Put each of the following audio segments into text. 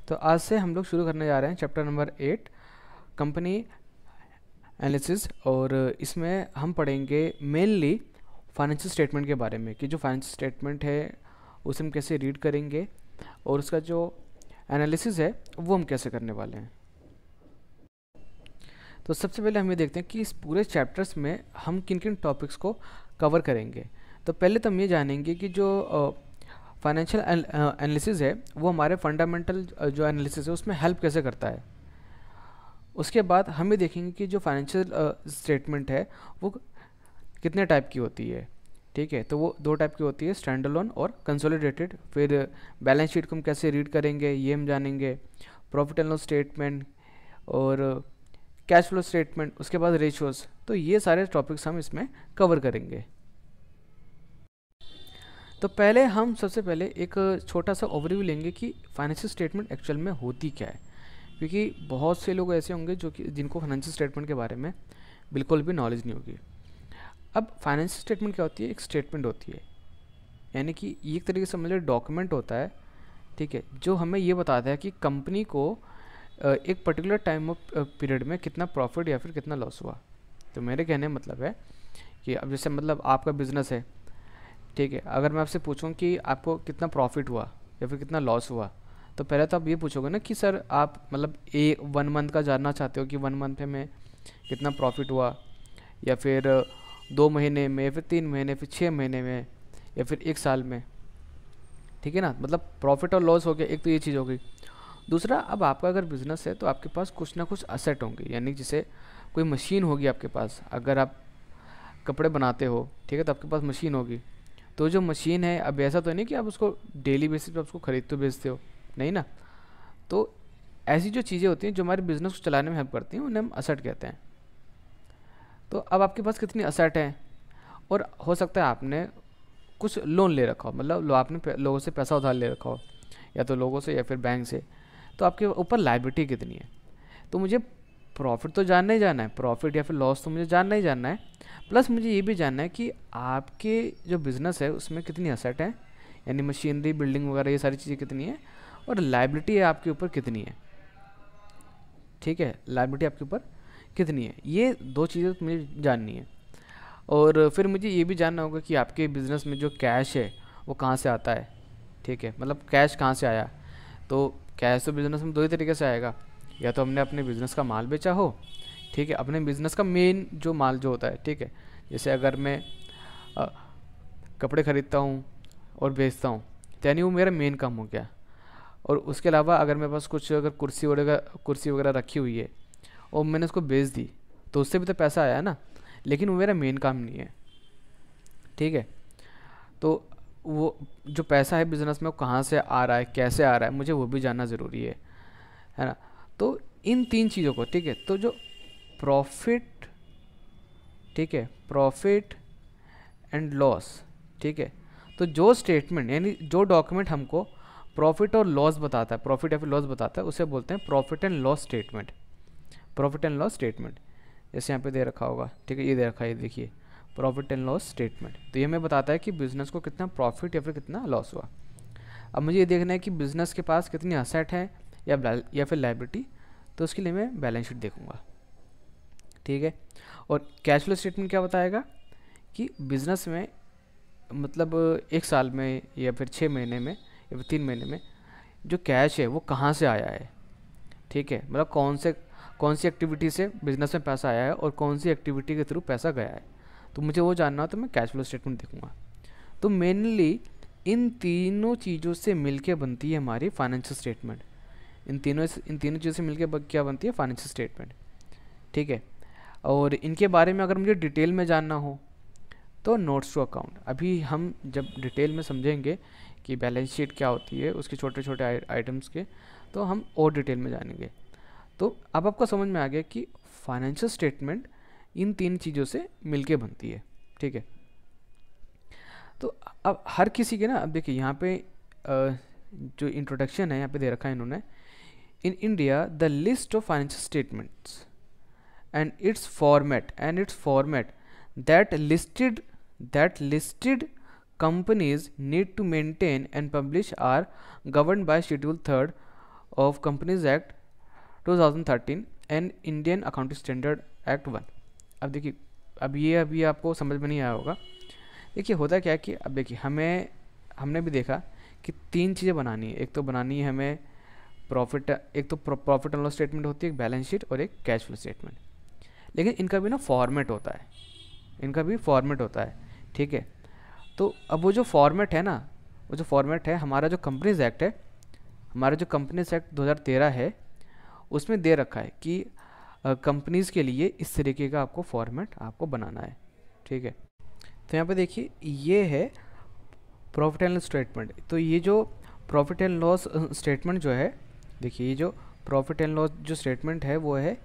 तो आज से हम लोग शुरू करने जा रहे हैं चैप्टर नंबर 8 कंपनी एनालिसिस। और इसमें हम पढ़ेंगे मेनली फाइनेंशियल स्टेटमेंट के बारे में कि जो फाइनेंशियल स्टेटमेंट है उसे हम कैसे रीड करेंगे और उसका जो एनालिसिस है वो हम कैसे करने वाले हैं। तो सबसे पहले हम ये देखते हैं कि इस पूरे चैप्टर्स में हम किन किन टॉपिक्स को कवर करेंगे। तो पहले तो हम ये जानेंगे कि जो फाइनेंशियल एनालिसिस है वो हमारे फंडामेंटल जो एनालिसिस है उसमें हेल्प कैसे करता है। उसके बाद हम ये देखेंगे कि जो फाइनेंशियल स्टेटमेंट है वो कितने टाइप की होती है। ठीक है, तो वो दो टाइप की होती है, स्टैंड अलोन और कंसोलिडेटेड। फिर बैलेंस शीट को हम कैसे रीड करेंगे ये हम जानेंगे, प्रॉफिट एंड लॉस स्टेटमेंट और कैश फ्लो स्टेटमेंट, उसके बाद रेशियोज। तो ये सारे टॉपिक्स हम इसमें कवर करेंगे। तो पहले हम सबसे पहले एक छोटा सा ओवरव्यू लेंगे कि फाइनेंशियल स्टेटमेंट एक्चुअल में होती क्या है, क्योंकि बहुत से लोग ऐसे होंगे जो कि जिनको फाइनेंशियल स्टेटमेंट के बारे में बिल्कुल भी नॉलेज नहीं होगी। अब फाइनेंशियल स्टेटमेंट क्या होती है? एक स्टेटमेंट होती है, यानी कि ये एक तरीके से समझ लो डॉक्यूमेंट होता है, ठीक है, जो हमें ये बताता है कि कंपनी को एक पर्टिकुलर टाइम ऑफ पीरियड में कितना प्रॉफिट या फिर कितना लॉस हुआ। तो मेरे कहने का मतलब है कि अब जैसे मतलब आपका बिजनेस है, ठीक है, अगर मैं आपसे पूछूं कि आपको कितना प्रॉफिट हुआ या फिर कितना लॉस हुआ, तो पहले तो आप ये पूछोगे ना कि सर आप मतलब 1 मंथ का जानना चाहते हो कि 1 मंथ में कितना प्रॉफिट हुआ, या फिर 2 महीने में, या फिर 3 महीने, फिर 6 महीने में, या फिर 1 साल में। ठीक है ना, मतलब प्रॉफिट और लॉस हो गया, एक तो ये चीज़ हो गई। दूसरा, अब आपका अगर बिजनेस है तो आपके पास कुछ ना कुछ असेट होंगे, यानी जैसे कोई मशीन होगी आपके पास। अगर आप कपड़े बनाते हो, ठीक है, तो आपके पास मशीन होगी। तो जो मशीन है, अब ऐसा तो नहीं कि आप उसको डेली बेसिस पे उसको खरीदते हो बेचते हो, नहीं ना। तो ऐसी जो चीज़ें होती हैं जो हमारे बिजनेस को चलाने में हेल्प करती हैं उन्हें हम असेट कहते हैं। तो अब आपके पास कितनी असेट हैं, और हो सकता है आपने कुछ लोन ले रखा हो, मतलब आपने लोगों से पैसा उधार ले रखा हो, या तो लोगों से या फिर बैंक से। तो आपके ऊपर लायबिलिटी कितनी है। तो मुझे प्रॉफिट तो जानना ही जानना है, प्रॉफिट या फिर लॉस तो मुझे जानना ही जानना है, प्लस मुझे ये भी जानना है कि आपके जो बिज़नेस है उसमें कितनी असेट है, यानी मशीनरी, बिल्डिंग वगैरह, ये सारी चीज़ें कितनी है, और लायबिलिटी है आपके ऊपर कितनी है। ठीक है, लायबिलिटी आपके ऊपर कितनी है, ये दो चीज़ें तो मुझे जाननी है। और फिर मुझे ये भी जानना होगा कि आपके बिज़नेस में जो कैश है वो कहाँ से आता है। ठीक है, मतलब कैश कहाँ से आया। तो कैश तो बिज़नेस में दो ही तरीके से आएगा, या तो हमने अपने बिज़नेस का माल बेचा हो, ठीक है, अपने बिज़नेस का मेन जो माल जो होता है, ठीक है, जैसे अगर मैं कपड़े ख़रीदता हूँ और बेचता हूँ, तो यानी वो मेरा मेन काम हो गया। और उसके अलावा अगर मेरे पास कुछ अगर कुर्सी वगैरह रखी हुई है और मैंने उसको बेच दी, तो उससे भी तो पैसा आया है ना, लेकिन वो मेरा मेन काम नहीं है। ठीक है, तो वो जो पैसा है बिज़नेस में वो कहाँ से आ रहा है, कैसे आ रहा है, मुझे वो भी जानना ज़रूरी है ना। तो इन तीन चीज़ों को, ठीक है, तो जो प्रॉफिट, ठीक है, प्रॉफिट एंड लॉस, ठीक है, तो जो स्टेटमेंट यानी जो डॉक्यूमेंट हमको प्रॉफिट और लॉस बताता है, प्रॉफिट या फिर लॉस बताता है, उसे बोलते हैं profit and loss statement. Profit and loss statement जैसे यहाँ पे दे रखा होगा, ठीक है, ये दे रखा है, ये देखिए, प्रॉफिट एंड लॉस स्टेटमेंट। तो ये हमें बताता है कि बिज़नेस को कितना प्रॉफिट या फिर कितना लॉस हुआ। अब मुझे ये देखना है कि बिज़नेस के पास कितनी असेट है या फिर लायबिलिटी, तो उसके लिए मैं बैलेंस शीट देखूंगा। ठीक है, और कैश फ्लो स्टेटमेंट क्या बताएगा कि बिज़नेस में मतलब 1 साल में या फिर 6 महीने में या फिर 3 महीने में जो कैश है वो कहाँ से आया है। ठीक है, मतलब कौन सी एक्टिविटी से बिज़नेस में पैसा आया है और कौन सी एक्टिविटी के थ्रू पैसा गया है। तो मुझे वो जानना हो तो मैं कैश फ्लो स्टेटमेंट देखूंगा। तो मेनली इन तीनों चीज़ों से मिलके बनती है हमारी फाइनेंशियल स्टेटमेंट। इन तीनों चीज़ों से मिलके क्या बनती है? Financial statement. ठीक है, और इनके बारे में अगर मुझे डिटेल में जानना हो तो नोट्स टू अकाउंट। अभी हम जब डिटेल में समझेंगे कि बैलेंस शीट क्या होती है, उसके छोटे छोटे आइटम्स के, तो हम और डिटेल में जानेंगे। तो अब आपको समझ में आ गया कि फाइनेंशियल स्टेटमेंट इन तीन चीज़ों से मिलके बनती है। ठीक है, तो अब हर किसी के ना, अब देखिए यहाँ पे जो इंट्रोडक्शन है यहाँ पे दे रखा है इन्होंने, in India the list of financial statements and its format that listed companies need to maintain and publish are governed by Schedule 3rd of companies act 2013 and Indian accounting standard act 1। अब देखिए, अभी आपको समझ में नहीं आया होगा। देखिए होता क्या है कि अब देखिए हमने भी देखा कि 3 चीज़ें बनानी है। एक तो बनानी है हमें प्रॉफिट एंड लॉस स्टेटमेंट होती है, एक बैलेंस शीट और एक कैश फ्लो स्टेटमेंट। लेकिन इनका भी ना फॉर्मेट होता है, ठीक है। तो अब वो जो फॉर्मेट है ना, वो जो फॉर्मेट है हमारा जो कंपनीज एक्ट 2013 है, उसमें दे रखा है कि कंपनीज़ के लिए इस तरीके का आपको फॉर्मेट आपको बनाना है, ठीक है। तो यहाँ पे देखिए ये है प्रॉफिट एंड लॉस स्टेटमेंट। तो ये जो प्रॉफिट एंड लॉस स्टेटमेंट जो है, देखिए ये जो प्रॉफिट एंड लॉस जो स्टेटमेंट है वो है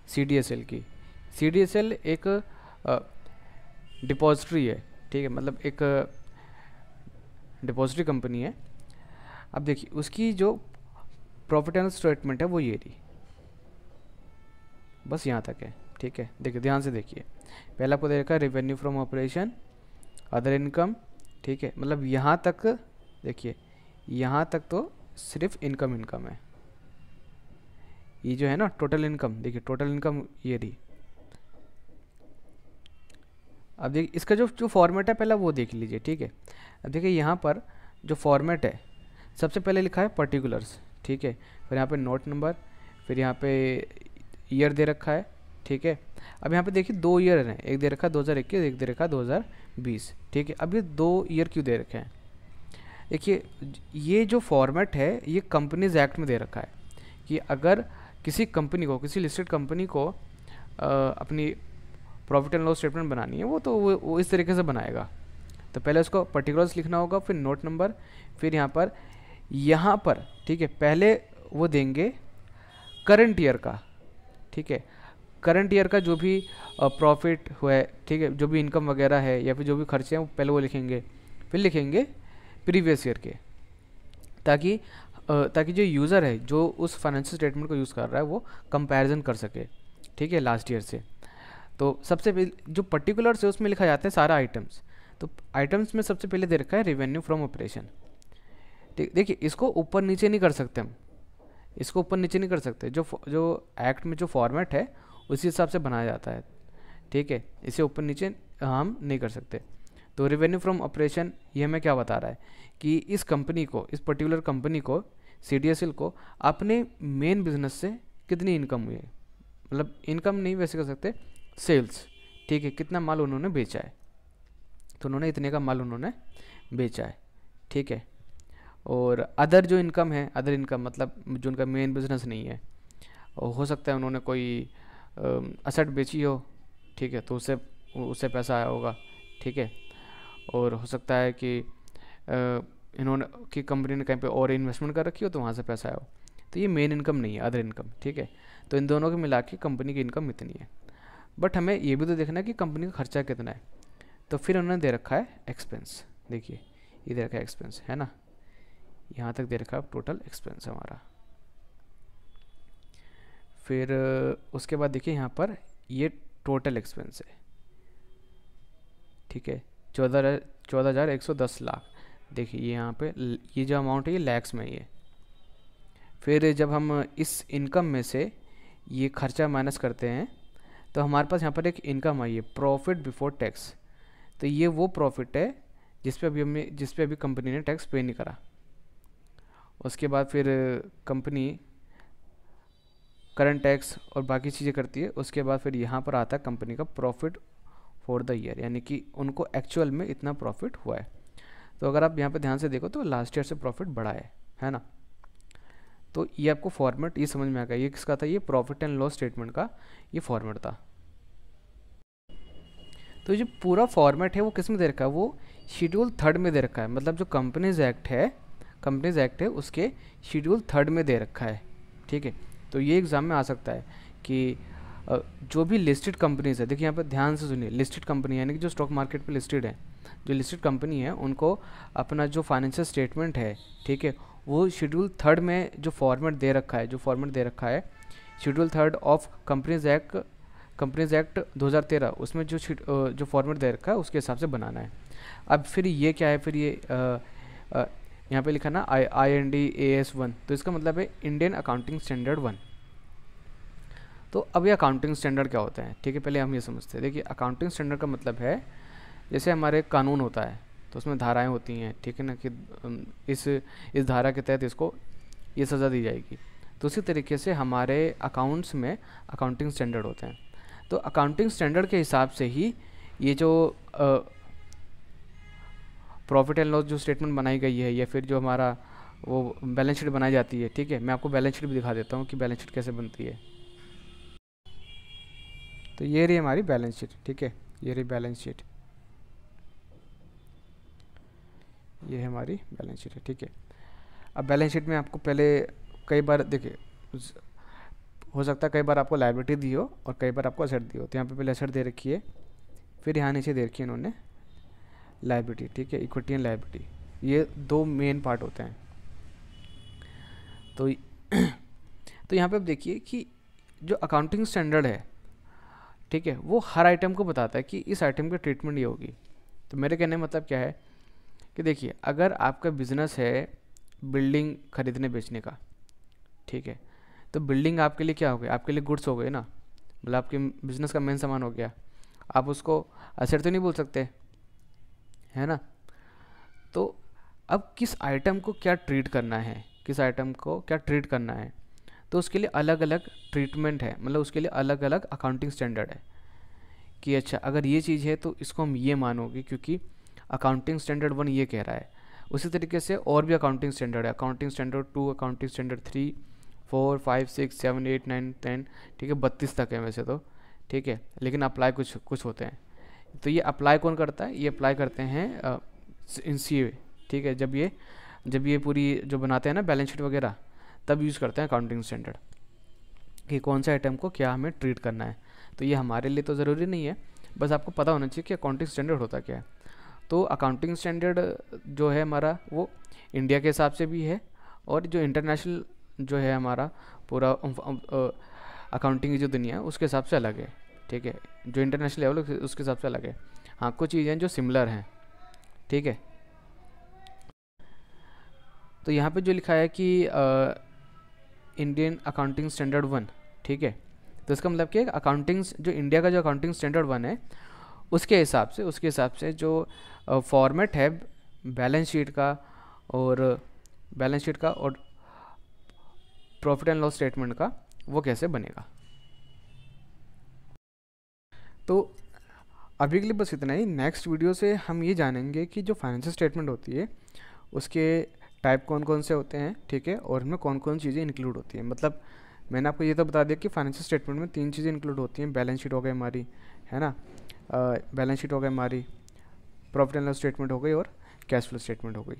CDSL की। CDSL एक डिपॉजिटरी है, ठीक है, मतलब एक डिपॉजिटरी कंपनी है। अब देखिए उसकी जो प्रॉफिट एंड लॉस स्टेटमेंट है वो ये रही, बस यहाँ तक है, ठीक है। देखिए ध्यान से देखिए, पहले आपको दे रखा है revenue from operation, other income, ठीक है, मतलब यहाँ तक देखिए, यहाँ तक तो सिर्फ इनकम है। ये जो है ना टोटल इनकम, देखिए टोटल इनकम ये रही। अब देखिए इसका जो फॉर्मेट है पहले वो देख लीजिए, ठीक है। अब देखिए यहाँ पर जो फॉर्मेट है, सबसे पहले लिखा है पर्टिकुलर्स, ठीक है, फिर यहाँ पे नोट नंबर, फिर यहाँ पे ईयर दे रखा है, ठीक है। अब यहाँ पे देखिए 2 ईयर हैं, एक दे रखा है 2021, एक दे रखा है 2020, ठीक है। अब ये 2 ईयर क्यों दे रखे हैं? देखिए ये जो फॉर्मेट है ये कंपनीज एक्ट में दे रखा है कि अगर किसी कंपनी को, किसी लिस्टेड कंपनी को अपनी प्रॉफिट एंड लॉस स्टेटमेंट बनानी है, वो इस तरीके से बनाएगा। तो पहले उसको पर्टिकुलर्स लिखना होगा, फिर नोट नंबर, फिर यहाँ पर ठीक है, पहले वो देंगे करंट ईयर का, ठीक है, करंट ईयर का जो भी प्रॉफिट हुआ है, ठीक है, जो भी इनकम वगैरह है या फिर जो भी खर्चे हैं वो पहले वो लिखेंगे, फिर लिखेंगे प्रीवियस ईयर के, ताकि जो यूज़र है जो उस फाइनेंशियल स्टेटमेंट को यूज़ कर रहा है वो कंपैरिजन कर सके, ठीक है, लास्ट ईयर से। तो सबसे पहले जो पर्टिकुलर्स है उसमें लिखा जाता है सारा आइटम्स। तो आइटम्स में सबसे पहले दे रखा है रेवेन्यू फ्रॉम ऑपरेशन। देखिए इसको ऊपर नीचे नहीं कर सकते हम, इसको ऊपर नीचे नहीं कर सकते, जो एक्ट में जो फॉर्मेट है उसी हिसाब से बनाया जाता है, ठीक है, इसे ऊपर नीचे हम नहीं कर सकते। तो रेवेन्यू फ्रॉम ऑपरेशन ये हमें क्या बता रहा है कि इस कंपनी को, इस पर्टिकुलर कंपनी को, CDSL को अपने मेन बिजनेस से कितनी इनकम हुई है, मतलब इनकम नहीं वैसे कर सकते, सेल्स, ठीक है, कितना माल उन्होंने बेचा है, तो उन्होंने इतने का माल उन्होंने बेचा है, ठीक है। और अदर जो इनकम है, अदर इनकम मतलब जो उनका मेन बिजनेस नहीं है, हो सकता है उन्होंने कोई असेट बेची हो, ठीक है, तो उससे पैसा आया होगा, ठीक है। और हो सकता है कि कंपनी ने कहीं पे और इन्वेस्टमेंट कर रखी हो तो वहाँ से पैसा आया हो, तो ये मेन इनकम नहीं है, अदर इनकम, ठीक है। तो इन दोनों को मिला के कंपनी की इनकम इतनी है। बट हमें ये भी तो देखना है कि कंपनी का खर्चा कितना है, तो फिर उन्होंने दे रखा है एक्सपेंस। देखिए ये दे रखा है एक्सपेंस, है ना, यहाँ तक दे रखा है टोटल एक्सपेंस हमारा। फिर उसके बाद देखिए यहाँ पर ये टोटल एक्सपेंस है, ठीक है, 14,110 लाख। देखिए ये यहाँ पे ये जो अमाउंट है ये लैक्स में ही है। फिर जब हम इस इनकम में से ये खर्चा माइनस करते हैं तो हमारे पास यहाँ पर एक इनकम आई है, प्रॉफिट बिफोर टैक्स। तो ये वो प्रॉफिट है जिस पे अभी कंपनी ने टैक्स पे नहीं करा। उसके बाद फिर कंपनी करंट टैक्स और बाकी चीज़ें करती है। उसके बाद फिर यहाँ पर आता है कंपनी का प्रॉफिट फॉर द ईयर, यानी कि उनको एक्चुअल में इतना प्रॉफिट हुआ है। तो अगर आप यहाँ पे ध्यान से देखो तो लास्ट ईयर से प्रॉफिट बढ़ा है ना। तो ये आपको फॉर्मेट ये समझ में आ गया, ये किसका था, ये प्रॉफिट एंड लॉस स्टेटमेंट का ये फॉर्मेट था। तो जो पूरा फॉर्मेट है वो किस में दे रखा है, वो शेड्यूल 3 में दे रखा है, मतलब जो कंपनीज एक्ट है उसके शेड्यूल 3 में दे रखा है, ठीक है। तो ये एग्ज़ाम में आ सकता है कि जो भी लिस्टेड कंपनीज है, देखिए यहाँ पर ध्यान से सुनिए, लिस्टेड कंपनी यानी कि जो स्टॉक मार्केट पे लिस्टेड है, जो लिस्टेड कंपनी है उनको अपना जो फाइनेंशियल स्टेटमेंट है, ठीक है, वो शेड्यूल 3 में जो फॉर्मेट दे रखा है, शेड्यूल 3 ऑफ कंपनीज एक्ट 2013, उसमें जो फॉर्मेट दे रखा है उसके हिसाब से बनाना है। अब फिर ये क्या है, फिर ये यहाँ पे लिखा ना IND AS 1, तो इसका मतलब है इंडियन अकाउंटिंग स्टैंडर्ड 1। तो अब ये अकाउंटिंग स्टैंडर्ड क्या होता है, ठीक है, पहले हम ये समझते हैं। देखिए अकाउंटिंग स्टैंडर्ड का मतलब है जैसे हमारे कानून होता है तो उसमें धाराएं होती हैं, ठीक है ना, कि इस धारा के तहत इसको ये सज़ा दी जाएगी। तो उसी तरीके से हमारे अकाउंट्स में अकाउंटिंग स्टैंडर्ड होते हैं। तो अकाउंटिंग स्टैंडर्ड के हिसाब से ही ये जो प्रॉफिट एंड लॉस जो स्टेटमेंट बनाई गई है या फिर जो हमारा वो बैलेंस शीट बनाई जाती है, ठीक है, मैं आपको बैलेंस शीट भी दिखा देता हूँ कि बैलेंस शीट कैसे बनती है। तो ये रही हमारी बैलेंस शीट, ठीक है, ये रही बैलेंस शीट, ये है हमारी बैलेंस शीट है, ठीक है। अब बैलेंस शीट में आपको पहले कई बार देखिए हो सकता है कई बार आपको लायबिलिटी दी हो और कई बार आपको एसेट दी हो। तो यहाँ पे पहले एसेट दे रखी है, फिर यहाँ नीचे दे रखी है इन्होंने लायबिलिटी, ठीक है, इक्विटी एंड लायबिलिटी, ये दो मेन पार्ट होते हैं। तो तो यहाँ पे आप देखिए कि जो अकाउंटिंग स्टैंडर्ड है, ठीक है, वो हर आइटम को बताता है कि इस आइटम की ट्रीटमेंट ये होगी। तो मेरे कहने का मतलब क्या है कि देखिए अगर आपका बिजनेस है बिल्डिंग खरीदने बेचने का, ठीक है, तो बिल्डिंग आपके लिए क्या हो गया, आपके लिए गुड्स हो गए ना, मतलब आपके बिजनेस का मेन सामान हो गया। आप उसको एसेट तो नहीं बोल सकते, है ना। तो अब किस आइटम को क्या ट्रीट करना है, किस आइटम को क्या ट्रीट करना है, तो उसके लिए अलग अलग ट्रीटमेंट है, मतलब उसके लिए अलग अलग अकाउंटिंग स्टैंडर्ड है कि अच्छा अगर ये चीज़ है तो इसको हम ये मानोगे क्योंकि अकाउंटिंग स्टैंडर्ड 1 ये कह रहा है। उसी तरीके से और भी अकाउंटिंग स्टैंडर्ड है, अकाउंटिंग स्टैंडर्ड 2, अकाउंटिंग स्टैंडर्ड 3, 4, 5, 6, 7, 8, 9, 10, ठीक है, 32 तक है वैसे तो, ठीक है, लेकिन अप्लाई कुछ कुछ होते हैं। तो ये अप्लाई कौन करता है, ये अप्लाई करते हैं इन CA, ठीक है, जब ये पूरी जो बनाते हैं ना बैलेंस शीट वगैरह, तब यूज़ करते हैं अकाउंटिंग स्टैंडर्ड कि कौन से आइटम को क्या हमें ट्रीट करना है। तो ये हमारे लिए तो ज़रूरी नहीं है, बस आपको पता होना चाहिए कि अकाउंटिंग स्टैंडर्ड होता क्या है। तो अकाउंटिंग स्टैंडर्ड जो है हमारा वो इंडिया के हिसाब से भी है और जो इंटरनेशनल जो है हमारा पूरा अकाउंटिंग की जो दुनिया है उसके हिसाब से अलग है, ठीक है, जो इंटरनेशनल लेवल उसके हिसाब से अलग है। हाँ कुछ चीज़ें जो सिमिलर हैं, ठीक है। तो यहाँ पे जो लिखा है कि इंडियन अकाउंटिंग स्टैंडर्ड 1, ठीक है, तो इसका मतलब कि अकाउंटिंग जो इंडिया का जो अकाउंटिंग स्टैंडर्ड 1 है उसके हिसाब से जो फॉर्मेट है बैलेंस शीट का और प्रॉफिट एंड लॉस स्टेटमेंट का वो कैसे बनेगा। तो अभी के लिए बस इतना ही। नेक्स्ट वीडियो से हम ये जानेंगे कि जो फाइनेंशियल स्टेटमेंट होती है उसके टाइप कौन कौन से होते हैं, ठीक है, और इनमें कौन कौन चीज़ें इंक्लूड होती हैं। मतलब मैंने आपको ये तो बता दिया कि फाइनेंशियल स्टेटमेंट में 3 चीज़ें इंक्लूड होती हैं, बैलेंस शीट हो गई हमारी, है ना, बैलेंस शीट हो गई हमारी, प्रॉफिट एंड लॉस स्टेटमेंट हो गई और कैश फ्लो स्टेटमेंट हो गई।